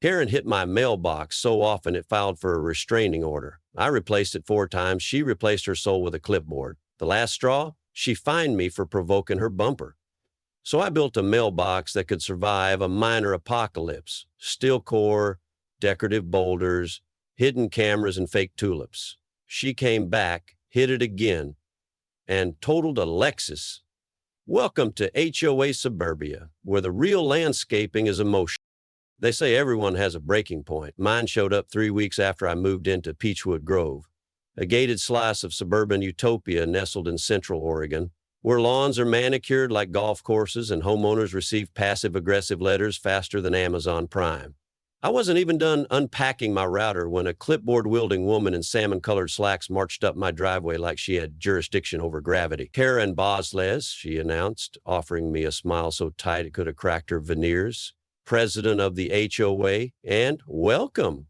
Karen hit my mailbox so often it filed for a restraining order. I replaced it 4 times. She replaced her soul with a clipboard. The last straw, she fined me for provoking her bumper. So I built a mailbox that could survive a minor apocalypse. Steel core, decorative boulders, hidden cameras, and fake tulips. She came back, hit it again, and totaled a Lexus. Welcome to HOA Suburbia, where the real landscaping is emotion. They say everyone has a breaking point. Mine showed up 3 weeks after I moved into Peachwood Grove, a gated slice of suburban utopia nestled in central Oregon, where lawns are manicured like golf courses and homeowners receive passive-aggressive letters faster than Amazon Prime. I wasn't even done unpacking my router when a clipboard-wielding woman in salmon-colored slacks marched up my driveway like she had jurisdiction over gravity. Karen Bosles, she announced, offering me a smile so tight it could have cracked her veneers. President of the HOA, and welcome.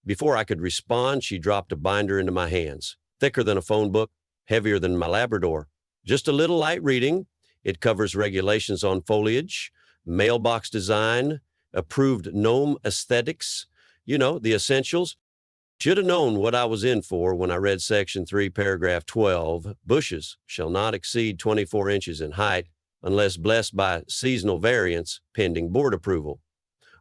Before I could respond, she dropped a binder into my hands, thicker than a phone book, heavier than my Labrador. Just a little light reading. It covers regulations on foliage, mailbox design, approved gnome aesthetics, the essentials. Should have known what I was in for when I read Section 3, Paragraph 12. Bushes shall not exceed 24 inches in height unless blessed by seasonal variance pending board approval,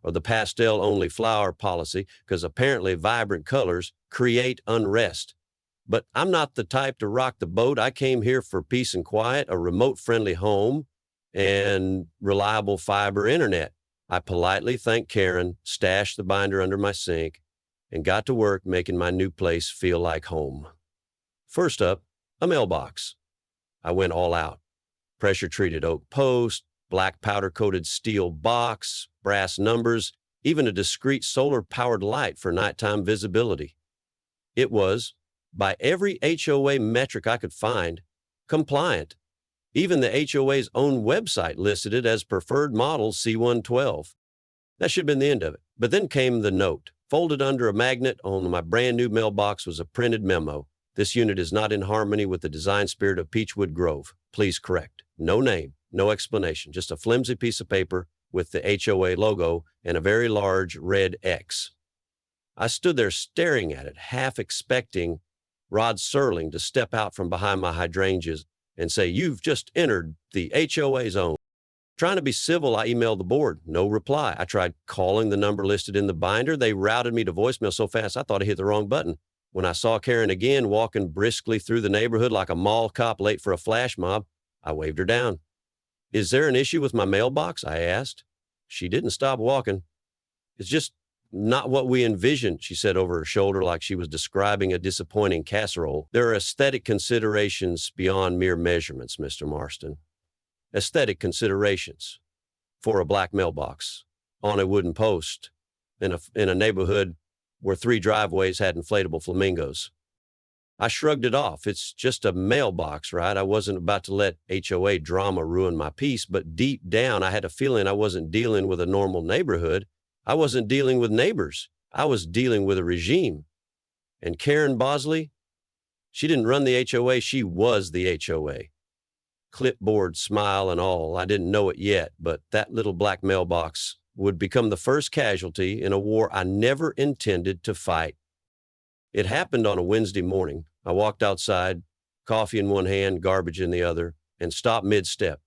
or the pastel-only flower policy, because apparently vibrant colors create unrest. But I'm not the type to rock the boat. I came here for peace and quiet, a remote-friendly home, and reliable fiber internet. I politely thanked Karen, stashed the binder under my sink, and got to work making my new place feel like home. First up, a mailbox. I went all out. Pressure-treated oak post, black powder-coated steel box, brass numbers, even a discreet solar-powered light for nighttime visibility. It was, by every HOA metric I could find, compliant. Even the HOA's own website listed it as preferred model C112. That should have been the end of it. But then came the note. Folded under a magnet on my brand new mailbox was a printed memo. This unit is not in harmony with the design spirit of Peachwood Grove. Please correct. No name, no explanation, just a flimsy piece of paper with the HOA logo and a very large red X. I stood there staring at it, half expecting Rod Serling to step out from behind my hydrangeas and say, "You've just entered the HOA zone." Trying to be civil, I emailed the board. No reply. I tried calling the number listed in the binder. They routed me to voicemail so fast I thought I hit the wrong button. When I saw Karen again walking briskly through the neighborhood like a mall cop late for a flash mob, I waved her down. "Is there an issue with my mailbox?" I asked. She didn't stop walking. "It's just not what we envisioned," she said over her shoulder like she was describing a disappointing casserole. "There are aesthetic considerations beyond mere measurements, Mr. Marston. Aesthetic considerations for a black mailbox on a wooden post in a neighborhood where 3 driveways had inflatable flamingos." I shrugged it off. It's just a mailbox, right? I wasn't about to let HOA drama ruin my peace, but deep down I had a feeling I wasn't dealing with a normal neighborhood. I wasn't dealing with neighbors. I was dealing with a regime. And Karen Bosley, she didn't run the HOA, she was the HOA. Clipboard smile and all, I didn't know it yet, but that little black mailbox would become the first casualty in a war I never intended to fight. It happened on a Wednesday morning. I walked outside, coffee in one hand, garbage in the other, and stopped mid-step.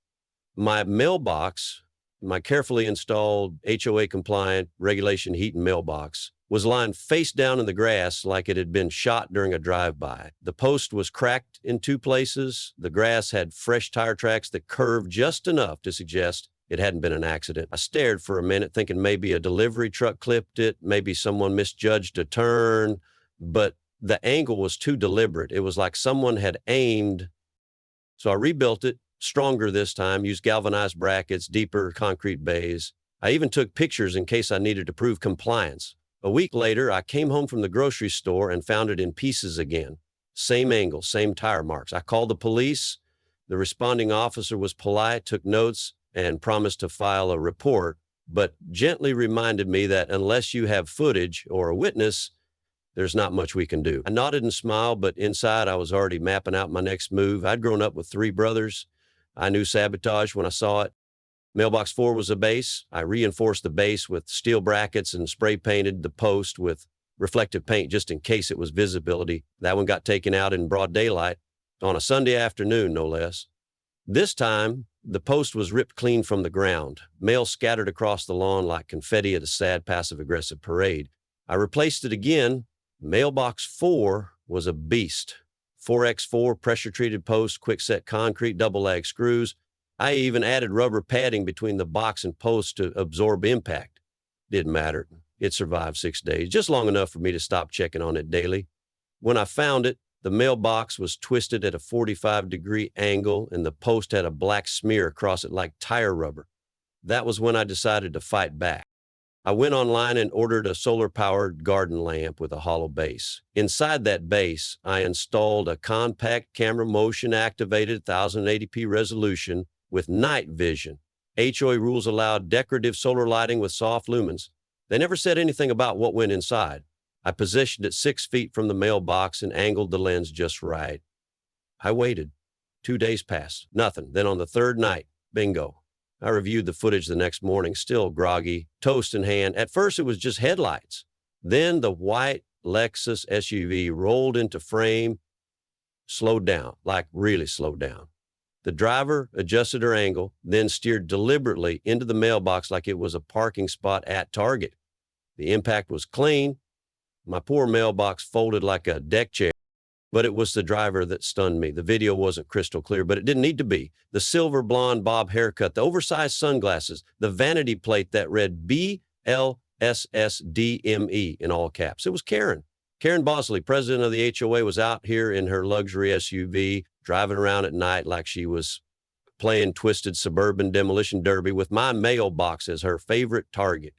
My mailbox, my carefully installed HOA-compliant regulation heat and mailbox, was lying face down in the grass like it had been shot during a drive-by. The post was cracked in 2 places. The grass had fresh tire tracks that curved just enough to suggest it hadn't been an accident. I stared for a minute, thinking maybe a delivery truck clipped it, maybe someone misjudged a turn, but the angle was too deliberate. It was like someone had aimed. So I rebuilt it, stronger this time, used galvanized brackets, deeper concrete bays. I even took pictures in case I needed to prove compliance. A week later, I came home from the grocery store and found it in pieces again. Same angle, same tire marks. I called the police. The responding officer was polite, took notes, and promised to file a report, but gently reminded me that unless you have footage or a witness, there's not much we can do. I nodded and smiled, but inside I was already mapping out my next move. I'd grown up with 3 brothers. I knew sabotage when I saw it. Mailbox 4 was a base. I reinforced the base with steel brackets and spray painted the post with reflective paint just in case it was visibility. That one got taken out in broad daylight on a Sunday afternoon, no less. This time, the post was ripped clean from the ground, mail scattered across the lawn like confetti at a sad passive-aggressive parade. I replaced it again. Mailbox 4 was a beast. 4x4 pressure-treated post, quick-set concrete, double-lag screws. I even added rubber padding between the box and post to absorb impact. Didn't matter. It survived 6 days, just long enough for me to stop checking on it daily. When I found it, the mailbox was twisted at a 45-degree angle, and the post had a black smear across it like tire rubber. That was when I decided to fight back. I went online and ordered a solar-powered garden lamp with a hollow base. Inside that base, I installed a compact camera motion-activated 1080p resolution with night vision. HOA rules allowed decorative solar lighting with soft lumens. They never said anything about what went inside. I positioned it 6 feet from the mailbox and angled the lens just right. I waited. 2 days passed. Nothing. Then on the third night, bingo. I reviewed the footage the next morning, still groggy, toast in hand. At first, it was just headlights. Then the white Lexus SUV rolled into frame, slowed down, like really slowed down. The driver adjusted her angle, then steered deliberately into the mailbox like it was a parking spot at Target. The impact was clean. My poor mailbox folded like a deck chair, but it was the driver that stunned me. The video wasn't crystal clear, but it didn't need to be. The silver blonde bob haircut, the oversized sunglasses, the vanity plate that read BLSSDME in all caps. It was Karen. Karen Bosley, president of the HOA, was out here in her luxury SUV, driving around at night like she was playing twisted suburban demolition derby with my mailbox as her favorite target.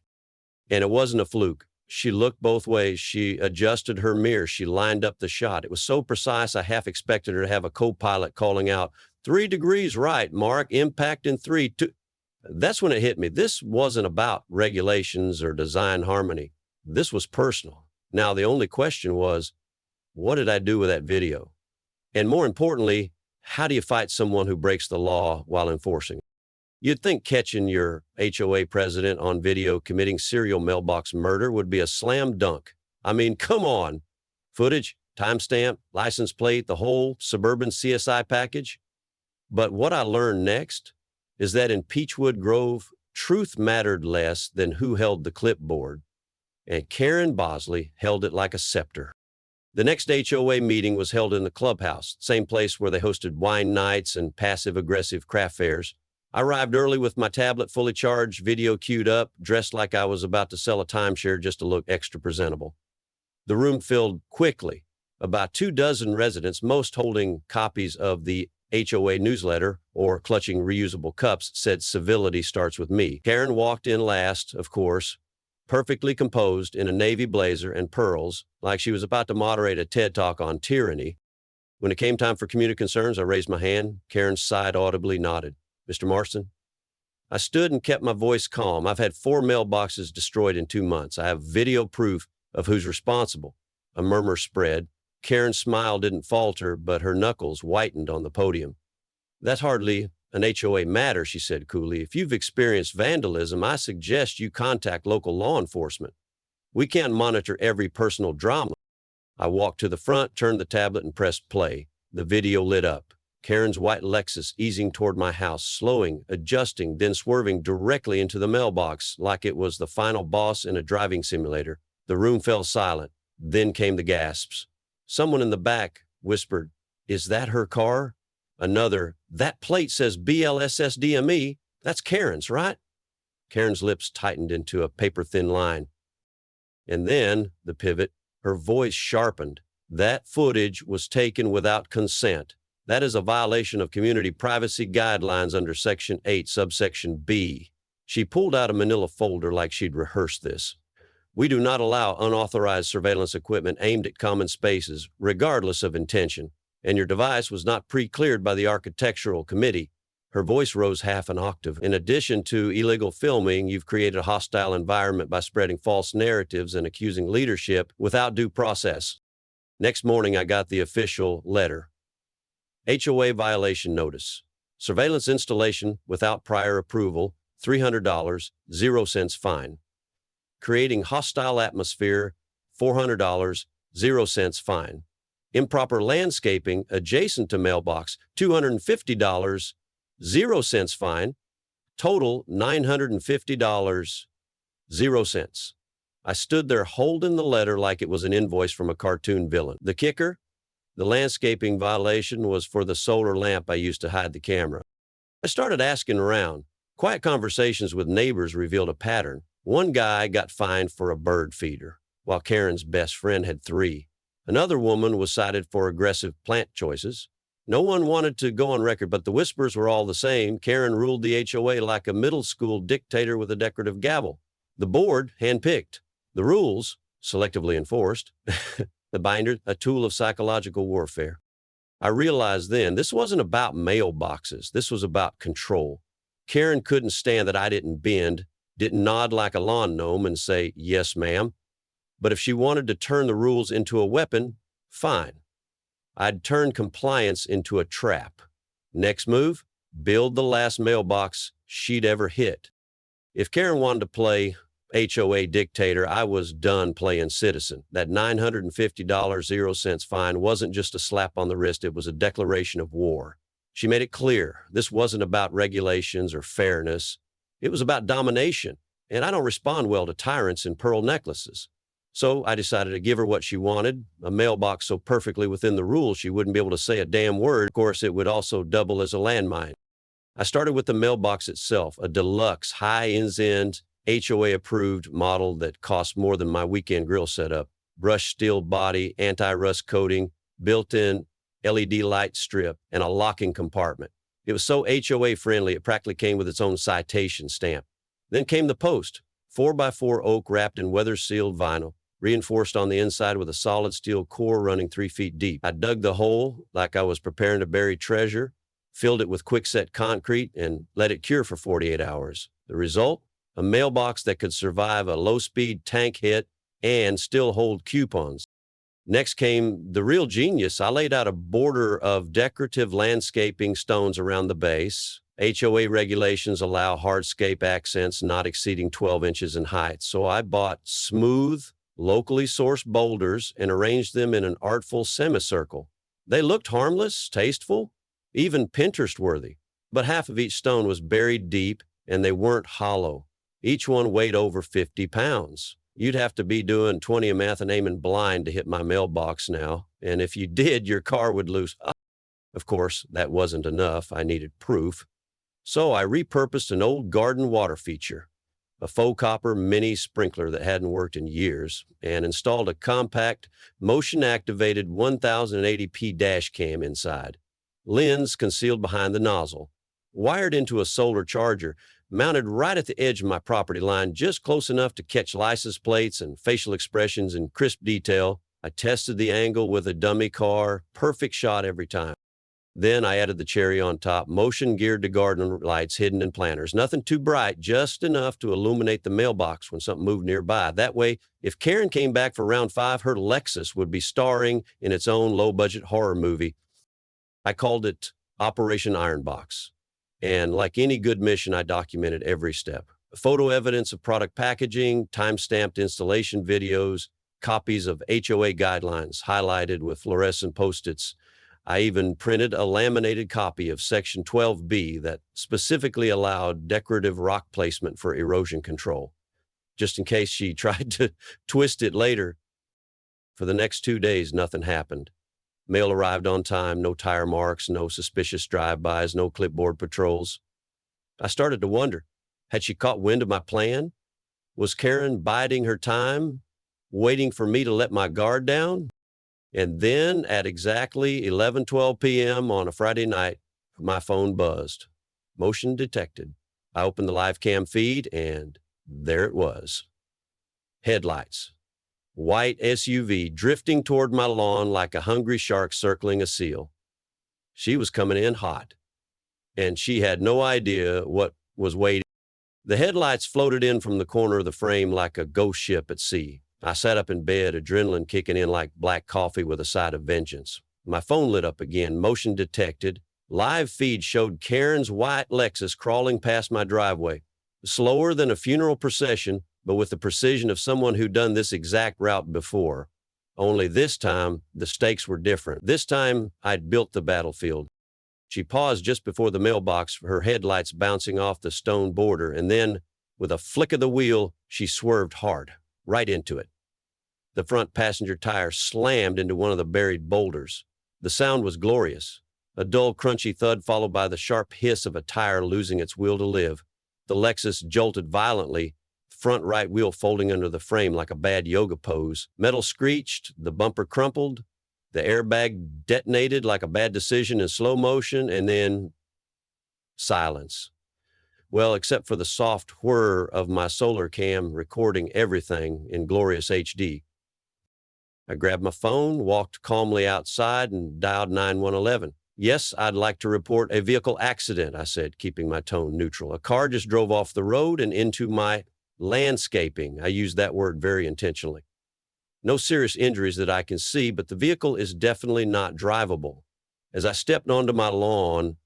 And it wasn't a fluke. She looked both ways. She adjusted her mirror. She lined up the shot. It was so precise, I half expected her to have a co-pilot calling out, 3 degrees right, Mark, impact in 3, 2. That's when it hit me. This wasn't about regulations or design harmony. This was personal. Now, the only question was, what did I do with that video? And more importantly, how do you fight someone who breaks the law while enforcing it? You'd think catching your HOA president on video committing serial mailbox murder would be a slam dunk. I mean, come on. Footage, timestamp, license plate, the whole suburban CSI package. But what I learned next is that in Peachwood Grove, truth mattered less than who held the clipboard, and Karen Bosley held it like a scepter. The next HOA meeting was held in the clubhouse, same place where they hosted wine nights and passive-aggressive craft fairs. I arrived early with my tablet fully charged, video queued up, dressed like I was about to sell a timeshare just to look extra presentable. The room filled quickly. About 24 residents, most holding copies of the HOA newsletter or clutching reusable cups, said civility starts with me. Karen walked in last, of course, perfectly composed in a navy blazer and pearls, like she was about to moderate a TED Talk on tyranny. When it came time for community concerns, I raised my hand. Karen sighed audibly, nodded. Mr. Marston? I stood and kept my voice calm. I've had 4 mailboxes destroyed in 2 months. I have video proof of who's responsible. A murmur spread. Karen's smile didn't falter, but her knuckles whitened on the podium. That's hardly an HOA matter, she said coolly. If you've experienced vandalism, I suggest you contact local law enforcement. We can't monitor every personal drama. I walked to the front, turned the tablet, and pressed play. The video lit up. Karen's white Lexus easing toward my house, slowing, adjusting, then swerving directly into the mailbox like it was the final boss in a driving simulator. The room fell silent. Then came the gasps. Someone in the back whispered, "Is that her car?" Another, "That plate says BLSSDME. That's Karen's, right?" Karen's lips tightened into a paper-thin line. And then, the pivot, her voice sharpened. That footage was taken without consent. That is a violation of community privacy guidelines under Section 8, subsection B. She pulled out a manila folder like she'd rehearsed this. We do not allow unauthorized surveillance equipment aimed at common spaces, regardless of intention, and your device was not pre-cleared by the architectural committee. Her voice rose half an octave. In addition to illegal filming, you've created a hostile environment by spreading false narratives and accusing leadership without due process. Next morning, I got the official letter. HOA violation notice. Surveillance installation without prior approval. $300, 0 cents fine. Creating hostile atmosphere, $400, 0 cents fine. Improper landscaping adjacent to mailbox, $250, 0 cents fine. Total, $950, 0 cents. I stood there holding the letter like it was an invoice from a cartoon villain. The kicker? The landscaping violation was for the solar lamp I used to hide the camera. I started asking around. Quiet conversations with neighbors revealed a pattern. One guy got fined for a bird feeder, while Karen's best friend had 3. Another woman was cited for aggressive plant choices. No one wanted to go on record, but the whispers were all the same. Karen ruled the HOA like a middle school dictator with a decorative gavel. The board, handpicked. The rules, selectively enforced. The binder, a tool of psychological warfare. I realized then this wasn't about mailboxes. This was about control. Karen couldn't stand that I didn't bend, didn't nod like a lawn gnome and say, "Yes, ma'am." But if she wanted to turn the rules into a weapon, fine. I'd turn compliance into a trap. Next move, build the last mailbox she'd ever hit. If Karen wanted to play HOA dictator, I was done playing citizen. That $950, 0 cents fine wasn't just a slap on the wrist, it was a declaration of war. She made it clear this wasn't about regulations or fairness. It was about domination, and I don't respond well to tyrants in pearl necklaces. So I decided to give her what she wanted, a mailbox so perfectly within the rules she wouldn't be able to say a damn word. Of course, it would also double as a landmine. I started with the mailbox itself, a deluxe, high-end, HOA-approved model that cost more than my weekend grill setup. Brushed steel body, anti-rust coating, built-in LED light strip, and a locking compartment. It was so HOA-friendly, it practically came with its own citation stamp. Then came the post, 4x4 oak wrapped in weather-sealed vinyl, reinforced on the inside with a solid steel core running 3 feet deep. I dug the hole like I was preparing to bury treasure, filled it with quickset concrete, and let it cure for 48 hours. The result? A mailbox that could survive a low-speed tank hit and still hold coupons. Next came the real genius. I laid out a border of decorative landscaping stones around the base. HOA regulations allow hardscape accents not exceeding 12 inches in height. So I bought smooth, locally sourced boulders and arranged them in an artful semicircle. They looked harmless, tasteful, even Pinterest-worthy. But half of each stone was buried deep, and they weren't hollow. Each one weighed over 50 pounds. You'd have to be doing 20 of math and aiming blind to hit my mailbox now, and if you did, your car would lose. Of course, that wasn't enough. I needed proof. So I repurposed an old garden water feature, a faux copper mini sprinkler that hadn't worked in years, and installed a compact, motion-activated 1080p dash cam inside. Lens concealed behind the nozzle. Wired into a solar charger, mounted right at the edge of my property line, just close enough to catch license plates and facial expressions in crisp detail. I tested the angle with a dummy car, perfect shot every time. Then I added the cherry on top, motion geared to garden lights hidden in planters. Nothing too bright, just enough to illuminate the mailbox when something moved nearby. That way, if Karen came back for round 5, her Lexus would be starring in its own low-budget horror movie. I called it Operation Ironbox. And like any good mission, I documented every step. Photo evidence of product packaging, time-stamped installation videos, copies of HOA guidelines highlighted with fluorescent Post-its. I even printed a laminated copy of Section 12B that specifically allowed decorative rock placement for erosion control, just in case she tried to twist it later. For the next 2 days, nothing happened. Mail arrived on time, no tire marks, no suspicious drive-bys, no clipboard patrols. I started to wonder, had she caught wind of my plan? Was Karen biding her time, waiting for me to let my guard down? And then at exactly 11:12 p.m. on a Friday night, my phone buzzed. Motion detected. I opened the live cam feed, and there it was. Headlights. White SUV drifting toward my lawn like a hungry shark circling a seal. She was coming in hot, and she had no idea what was waiting. The headlights floated in from the corner of the frame like a ghost ship at sea. I sat up in bed, adrenaline kicking in like black coffee with a side of vengeance. My phone lit up again, motion detected. Live feed showed Karen's white Lexus crawling past my driveway. slower than a funeral procession, but with the precision of someone who'd done this exact route before. Only this time, the stakes were different. This time, I'd built the battlefield. She paused just before the mailbox, her headlights bouncing off the stone border, and then, with a flick of the wheel, she swerved hard, right into it. The front passenger tire slammed into one of the buried boulders. The sound was glorious, a dull, crunchy thud followed by the sharp hiss of a tire losing its will to live. The Lexus jolted violently, front right wheel folding under the frame like a bad yoga pose. Metal screeched, the bumper crumpled, the airbag detonated like a bad decision in slow motion, and then silence. Well, except for the soft whir of my solar cam recording everything in glorious HD. I grabbed my phone, walked calmly outside, and dialed 911. Yes, I'd like to report a vehicle accident, I said, keeping my tone neutral. A car just drove off the road and into my landscaping. I used that word very intentionally. No serious injuries that I can see, but the vehicle is definitely not drivable. As I stepped onto my lawn,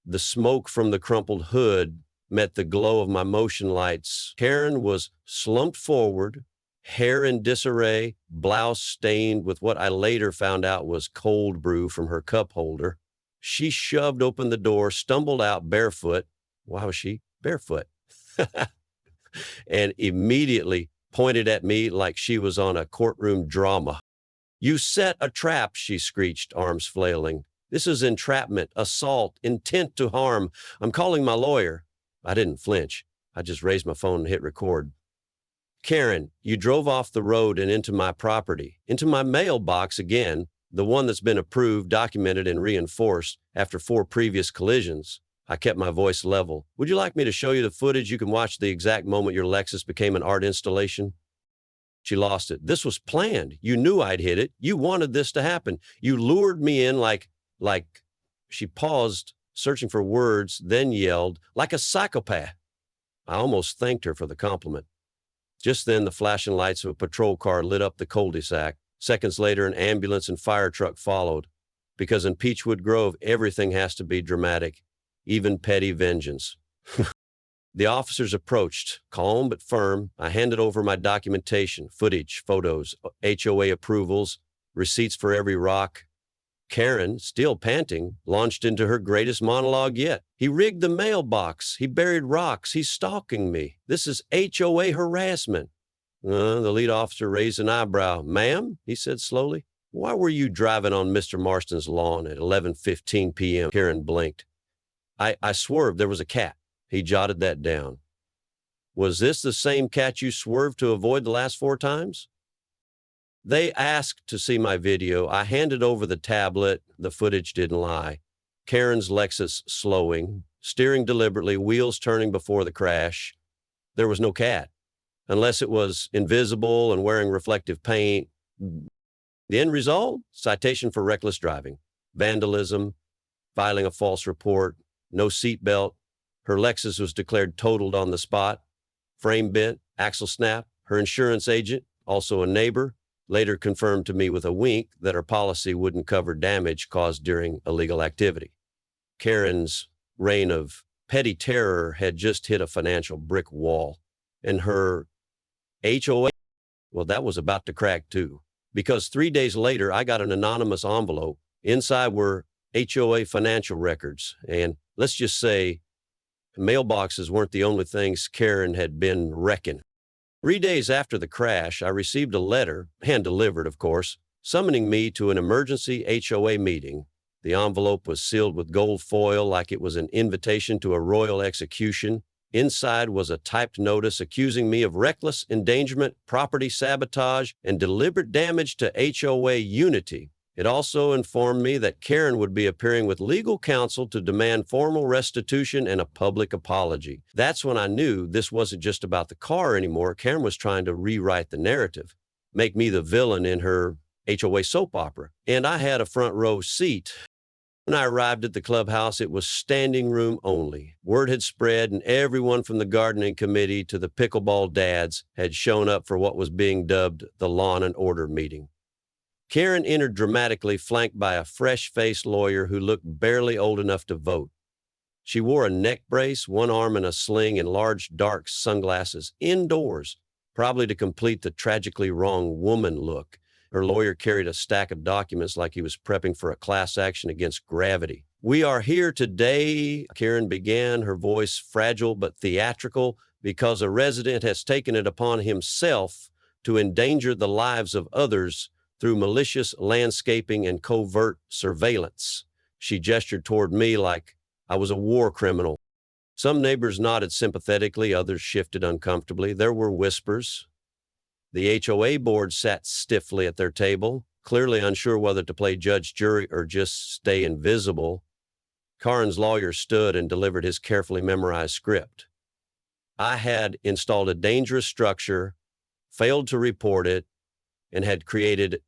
the smoke from the crumpled hood met the glow of my motion lights. Karen was slumped forward, hair in disarray, blouse stained with what I later found out was cold brew from her cup holder. She shoved open the door, stumbled out barefoot. Why was she barefoot? And immediately pointed at me like she was on a courtroom drama. "You set a trap," she screeched, arms flailing. "This is entrapment, assault, intent to harm. I'm calling my lawyer." I didn't flinch. I just raised my phone and hit record. "Karen, you drove off the road and into my property, into my mailbox again, the one that's been approved, documented, and reinforced after 4 previous collisions." I kept my voice level. "Would you like me to show you the footage? You can watch the exact moment your Lexus became an art installation." She lost it. "This was planned. You knew I'd hit it. You wanted this to happen. You lured me in like, she paused, searching for words, then yelled, "like a psychopath." I almost thanked her for the compliment. Just then, the flashing lights of a patrol car lit up the cul-de-sac. Seconds later, an ambulance and fire truck followed. Because in Peachwood Grove, everything has to be dramatic, even petty vengeance. The officers approached, calm but firm. I handed over my documentation, footage, photos, HOA approvals, receipts for every rock. Karen, still panting, launched into her greatest monologue yet. "He rigged the mailbox. He buried rocks. He's stalking me. This is HOA harassment." The lead officer raised an eyebrow. "Ma'am," he said slowly, "why were you driving on Mr. Marston's lawn at 11:15 p.m.? Karen blinked. I swerved. There was a cat." He jotted that down. "Was this the same cat you swerved to avoid the last 4 times?" They asked to see my video. I handed over the tablet. The footage didn't lie. Karen's Lexus slowing, steering deliberately, wheels turning before the crash. There was no cat, unless it was invisible and wearing reflective paint. The end result? Citation for reckless driving, vandalism, filing a false report, no seatbelt. Her Lexus was declared totaled on the spot. Frame bent, axle snap. Her insurance agent, also a neighbor, later confirmed to me with a wink that her policy wouldn't cover damage caused during illegal activity. Karen's reign of petty terror had just hit a financial brick wall. And her HOA, well, that was about to crack too. Because 3 days later, I got an anonymous envelope. Inside were HOA financial records. And let's just say mailboxes weren't the only things Karen had been wrecking. 3 days after the crash, I received a letter, hand-delivered, of course, summoning me to an emergency HOA meeting. The envelope was sealed with gold foil like it was an invitation to a royal execution. Inside was a typed notice accusing me of reckless endangerment, property sabotage, and deliberate damage to HOA unity. It also informed me that Karen would be appearing with legal counsel to demand formal restitution and a public apology. That's when I knew this wasn't just about the car anymore. Karen was trying to rewrite the narrative, make me the villain in her HOA soap opera. And I had a front row seat. When I arrived at the clubhouse, it was standing room only. Word had spread, and everyone from the gardening committee to the pickleball dads had shown up for what was being dubbed the Lawn and Order meeting. Karen entered dramatically, flanked by a fresh-faced lawyer who looked barely old enough to vote. She wore a neck brace, one arm in a sling, and large dark sunglasses indoors, probably to complete the tragically wrong woman look. Her lawyer carried a stack of documents like he was prepping for a class action against gravity. "We are here today," Karen began, her voice fragile but theatrical, "because a resident has taken it upon himself to endanger the lives of others through malicious landscaping and covert surveillance." She gestured toward me like I was a war criminal. Some neighbors nodded sympathetically, others shifted uncomfortably. There were whispers. The HOA board sat stiffly at their table, clearly unsure whether to play judge, jury, or just stay invisible. Karen's lawyer stood and delivered his carefully memorized script. I had installed a dangerous structure, failed to report it, and had created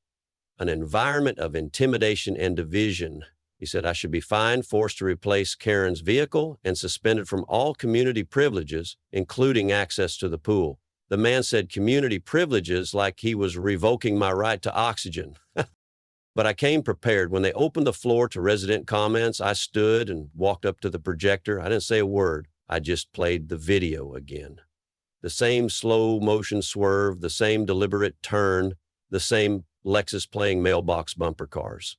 an environment of intimidation and division. He said I should be fined, forced to replace Karen's vehicle, and suspended from all community privileges, including access to the pool. The man said community privileges like he was revoking my right to oxygen. But I came prepared. When they opened the floor to resident comments, I stood and walked up to the projector. I didn't say a word. I just played the video again. The same slow motion swerve, the same deliberate turn, the same Lexus playing mailbox bumper cars.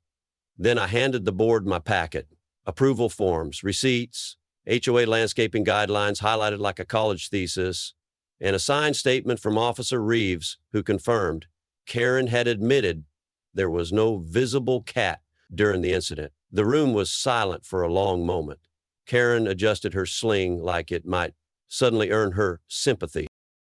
Then I handed the board my packet, approval forms, receipts, HOA landscaping guidelines highlighted like a college thesis, and a signed statement from Officer Reeves, who confirmed Karen had admitted there was no visible cat during the incident. The room was silent for a long moment. Karen adjusted her sling like it might suddenly earn her sympathy.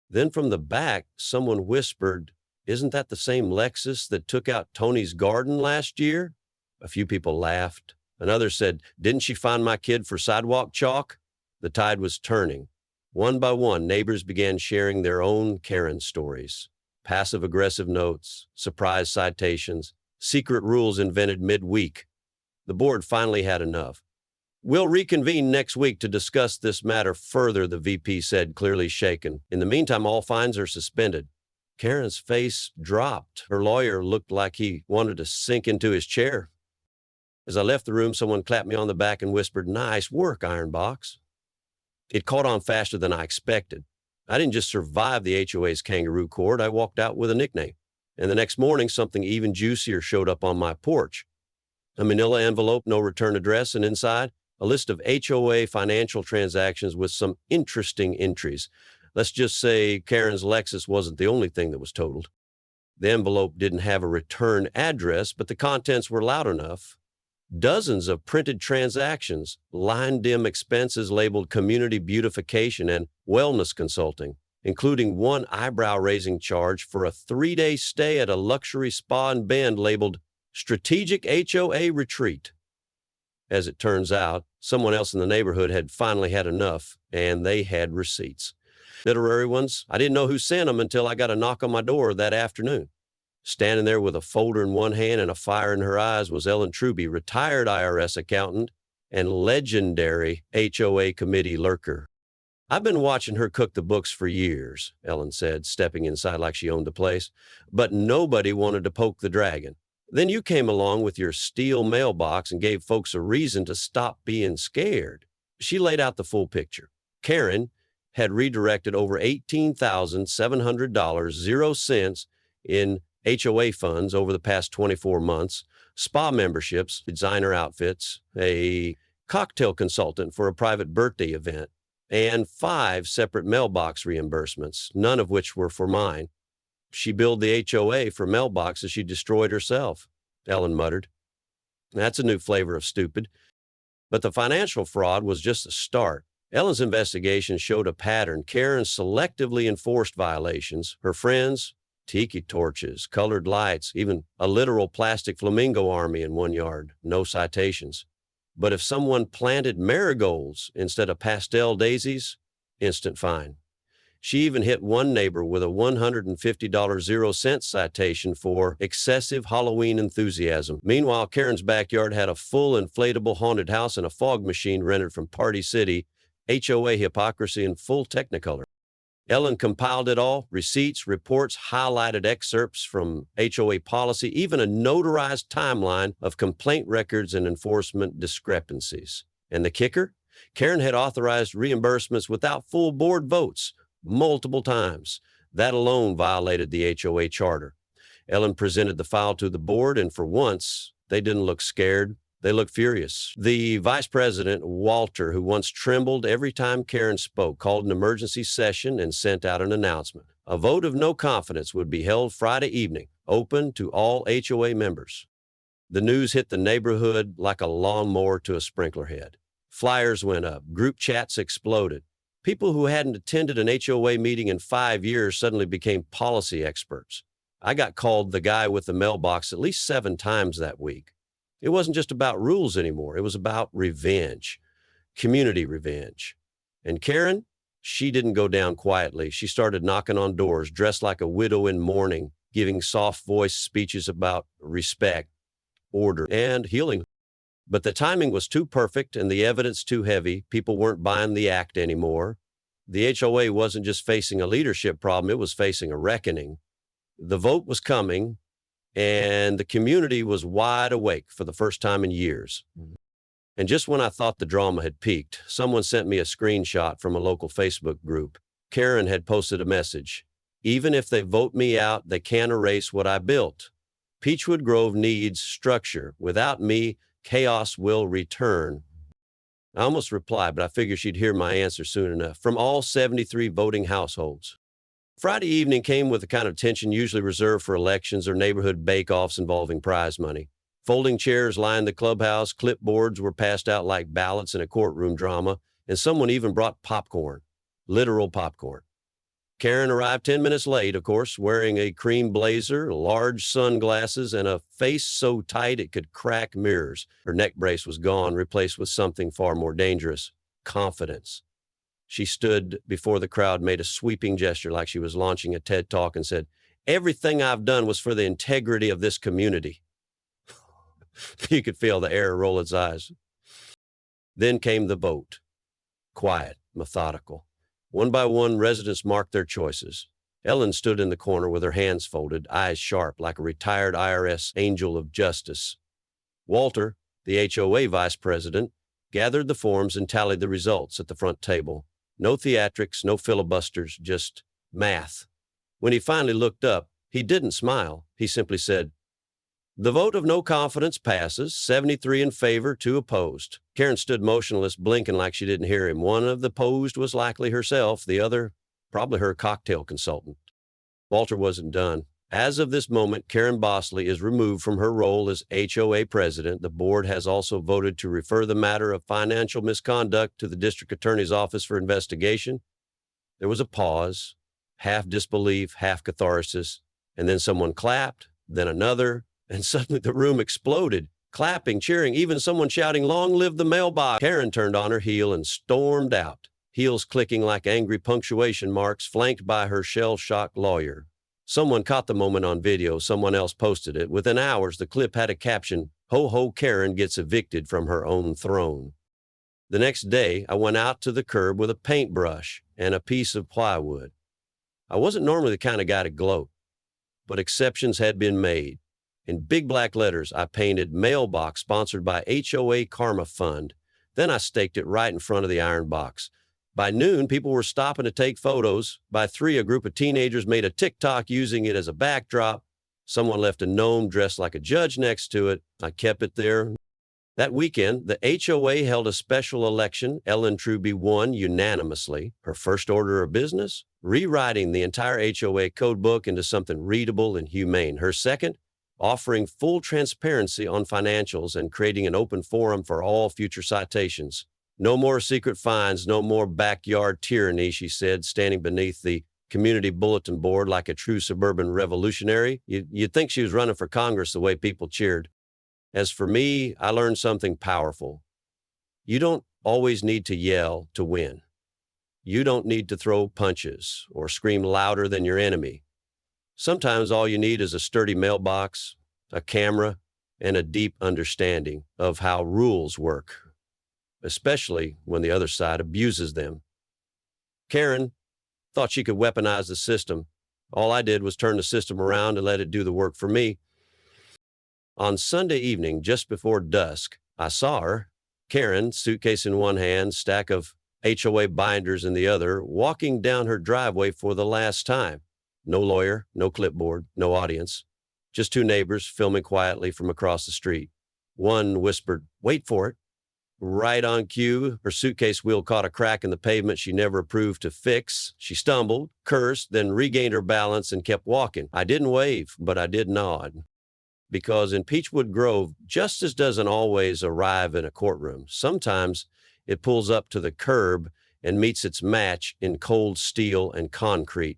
Then from the back, someone whispered, "Isn't that the same Lexus that took out Tony's garden last year?" A few people laughed. Another said, "Didn't she find my kid for sidewalk chalk?" The tide was turning. One by one, neighbors began sharing their own Karen stories. Passive-aggressive notes, surprise citations, secret rules invented mid-week. The board finally had enough. "We'll reconvene next week to discuss this matter further," the VP said, clearly shaken. "In the meantime, all fines are suspended." Karen's face dropped. Her lawyer looked like he wanted to sink into his chair. As I left the room, someone clapped me on the back and whispered, "Nice work, Ironbox." It caught on faster than I expected. I didn't just survive the HOA's kangaroo court, I walked out with a nickname. And the next morning, something even juicier showed up on my porch. A manila envelope, no return address, and inside, a list of HOA financial transactions with some interesting entries. Let's just say Karen's Lexus wasn't the only thing that was totaled. The envelope didn't have a return address, but the contents were loud enough. Dozens of printed transactions, line dim expenses labeled community beautification and wellness consulting, including one eyebrow-raising charge for a 3-day stay at a luxury spa in Bend labeled Strategic HOA Retreat. As it turns out, someone else in the neighborhood had finally had enough, and they had receipts. Literary ones. I didn't know who sent them until I got a knock on my door that afternoon. Standing there with a folder in one hand and a fire in her eyes was Ellen Truby, retired IRS accountant and legendary HOA committee lurker. "I've been watching her cook the books for years," Ellen said, stepping inside like she owned the place, "but nobody wanted to poke the dragon. Then you came along with your steel mailbox and gave folks a reason to stop being scared." She laid out the full picture. Karen had redirected over $18,700, 0 cents, in HOA funds over the past 24 months, spa memberships, designer outfits, a cocktail consultant for a private birthday event, and 5 separate mailbox reimbursements, none of which were for mine. "She billed the HOA for mailboxes she destroyed herself," Ellen muttered. "That's a new flavor of stupid." But the financial fraud was just a start. Ellen's investigation showed a pattern. Karen selectively enforced violations. Her friends, tiki torches, colored lights, even a literal plastic flamingo army in one yard, no citations. But if someone planted marigolds instead of pastel daisies, instant fine. She even hit one neighbor with a $150 0 cents citation for excessive Halloween enthusiasm. Meanwhile, Karen's backyard had a full inflatable haunted house and a fog machine rented from Party City, HOA hypocrisy in full technicolor. Ellen compiled it all, receipts, reports, highlighted excerpts from HOA policy, even a notarized timeline of complaint records and enforcement discrepancies. And the kicker? Karen had authorized reimbursements without full board votes multiple times. That alone violated the HOA charter. Ellen presented the file to the board, and for once, they didn't look scared. They looked furious. The vice president, Walter, who once trembled every time Karen spoke, called an emergency session and sent out an announcement. A vote of no confidence would be held Friday evening, open to all HOA members. The news hit the neighborhood like a lawnmower to a sprinkler head. Flyers went up. Group chats exploded. People who hadn't attended an HOA meeting in 5 years suddenly became policy experts. I got called the guy with the mailbox at least 7 times that week. It wasn't just about rules anymore. It was about revenge, community revenge. And Karen, she didn't go down quietly. She started knocking on doors, dressed like a widow in mourning, giving soft voice speeches about respect, order, and healing. But the timing was too perfect and the evidence too heavy. People weren't buying the act anymore. The HOA wasn't just facing a leadership problem, it was facing a reckoning. The vote was coming, and the community was wide awake for the first time in years. And just when I thought the drama had peaked, someone sent me a screenshot from a local Facebook group. Karen had posted a message. Even if they vote me out, they can't erase what I built. Peachwood Grove needs structure. Without me, chaos will return. I almost replied, but I figured she'd hear my answer soon enough. From all 73 voting households. Friday evening came with the kind of tension usually reserved for elections or neighborhood bake-offs involving prize money. Folding chairs lined the clubhouse, clipboards were passed out like ballots in a courtroom drama, and someone even brought popcorn, literal popcorn. Karen arrived 10 minutes late, of course, wearing a cream blazer, large sunglasses, and a face so tight it could crack mirrors. Her neck brace was gone, replaced with something far more dangerous, confidence. She stood before the crowd, made a sweeping gesture like she was launching a TED Talk, and said, "Everything I've done was for the integrity of this community." You could feel the air roll its eyes. Then came the vote. Quiet, methodical. One by one, residents marked their choices. Ellen stood in the corner with her hands folded, eyes sharp like a retired IRS angel of justice. Walter, the HOA vice president, gathered the forms and tallied the results at the front table. No theatrics, no filibusters, just math. When he finally looked up, he didn't smile. He simply said, "The vote of no confidence passes, 73 in favor, 2 opposed." Karen stood motionless, blinking like she didn't hear him. One of the opposed was likely herself, the other probably her cocktail consultant. Walter wasn't done. As of this moment, Karen Bosley is removed from her role as HOA president. The board has also voted to refer the matter of financial misconduct to the district attorney's office for investigation. There was a pause, half disbelief, half catharsis, and then someone clapped, then another, and suddenly the room exploded. Clapping, cheering, even someone shouting, "Long live the mailbox!" Karen turned on her heel and stormed out, heels clicking like angry punctuation marks, flanked by her shell-shocked lawyer. Someone caught the moment on video. Someone else posted it. Within hours, the clip had a caption, "HOA Karen gets evicted from her own throne." The next day, I went out to the curb with a paintbrush and a piece of plywood. I wasn't normally the kind of guy to gloat, but exceptions had been made. In big black letters, I painted "Mailbox, sponsored by HOA Karma Fund." Then I staked it right in front of the iron box. By noon, people were stopping to take photos. By 3, a group of teenagers made a TikTok using it as a backdrop. Someone left a gnome dressed like a judge next to it. I kept it there. That weekend, the HOA held a special election. Ellen Truby won unanimously. Her first order of business? Rewriting the entire HOA codebook into something readable and humane. Her second? Offering full transparency on financials and creating an open forum for all future citations. "No more secret fines, no more backyard tyranny," she said, standing beneath the community bulletin board like a true suburban revolutionary. You'd think she was running for Congress the way people cheered. As for me, I learned something powerful. You don't always need to yell to win. You don't need to throw punches or scream louder than your enemy. Sometimes all you need is a sturdy mailbox, a camera, and a deep understanding of how rules work, especially when the other side abuses them. Karen thought she could weaponize the system. All I did was turn the system around and let it do the work for me. On Sunday evening, just before dusk, I saw her. Karen, suitcase in one hand, stack of HOA binders in the other, walking down her driveway for the last time. No lawyer, no clipboard, no audience. Just two neighbors filming quietly from across the street. One whispered, "Wait for it." Right on cue, her suitcase wheel caught a crack in the pavement she never approved to fix. She stumbled, cursed, then regained her balance and kept walking. I didn't wave, but I did nod. Because in Peachwood Grove, justice doesn't always arrive in a courtroom. Sometimes it pulls up to the curb and meets its match in cold steel and concrete.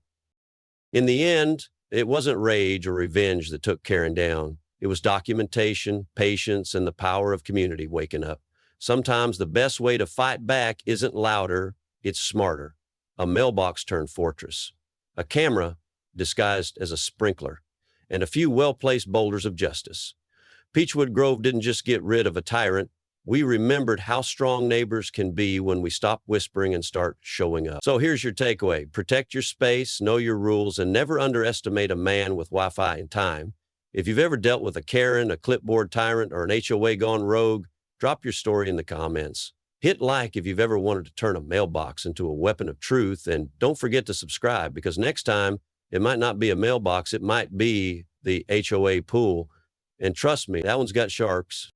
In the end, it wasn't rage or revenge that took Karen down. It was documentation, patience, and the power of community waking up. Sometimes the best way to fight back isn't louder, it's smarter. A mailbox turned fortress, a camera disguised as a sprinkler, and a few well-placed boulders of justice. Peachwood Grove didn't just get rid of a tyrant. We remembered how strong neighbors can be when we stop whispering and start showing up. So here's your takeaway. Protect your space, know your rules, and never underestimate a man with Wi-Fi and time. If you've ever dealt with a Karen, a clipboard tyrant, or an HOA gone rogue, drop your story in the comments. Hit like if you've ever wanted to turn a mailbox into a weapon of truth, and don't forget to subscribe, because next time it might not be a mailbox, it might be the HOA pool. And trust me, that one's got sharks.